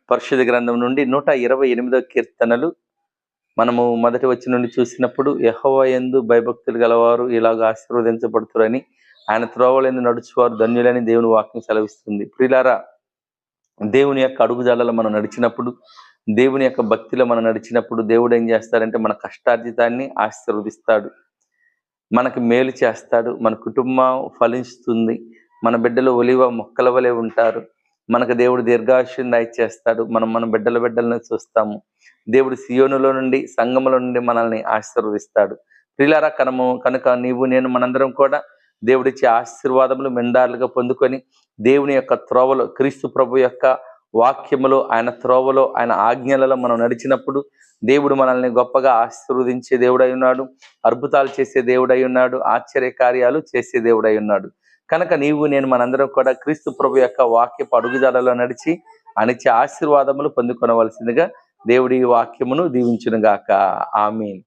పరిశుద్ధ గ్రంథం నుండి 128వ కీర్తనలు మనము మొదటి వచ్చిన నుండి చూసినప్పుడు, యెహోవా యందు భయభక్తులు గలవారు ఇలాగ ఆశీర్వదించబడుతారని, ఆయన త్రోవలందు నడుచువారు ధన్యులని దేవుని వాక్యం సెలవిస్తుంది. ప్రియులారా, దేవుని యొక్క అడుగుజాడలో మనం నడిచినప్పుడు, దేవుని యొక్క భక్తిలో మనం నడిచినప్పుడు దేవుడు ఏం చేస్తాడంటే మన కష్టార్జితాన్ని ఆశీర్వదిస్తాడు, మనకి మేలు చేస్తాడు, మన కుటుంబం ఫలిస్తుంది, మన బిడ్డలు ఒలివ మొక్కల వలె ఉంటారు, మనకు దేవుడు దీర్ఘాయుష్యం దయచేస్తాడు, మనం మన బిడ్డలను చూస్తాము. దేవుడు సియోనులో నుండి సంఘములో నుండి మనల్ని ఆశీర్వదిస్తాడు. ప్రియులారా, కనుక నీవు నేను మనందరం కూడా దేవుడిచ్చే ఆశీర్వాదములు మెండారులుగా పొందుకొని దేవుని యొక్క త్రోవలో, క్రీస్తు ప్రభు యొక్క వాక్యములో, ఆయన త్రోవలో, ఆయన ఆజ్ఞలలో మనం నడిచినప్పుడు దేవుడు మనల్ని గొప్పగా ఆశీర్వదించే దేవుడై ఉన్నాడు, అద్భుతాలు చేసే దేవుడై ఉన్నాడు, ఆశ్చర్య కార్యాలు చేసే దేవుడై ఉన్నాడు. కనుక నీవు నేను మనందరం కూడా క్రీస్తు ప్రభు యొక్క వాక్యపు అడుగుజాడలో నడిచి అనిచ్చే ఆశీర్వాదములు పొందుకొనవలసిందిగా దేవుడి ఈ వాక్యమును దీవించునుగాక. ఆమేన్.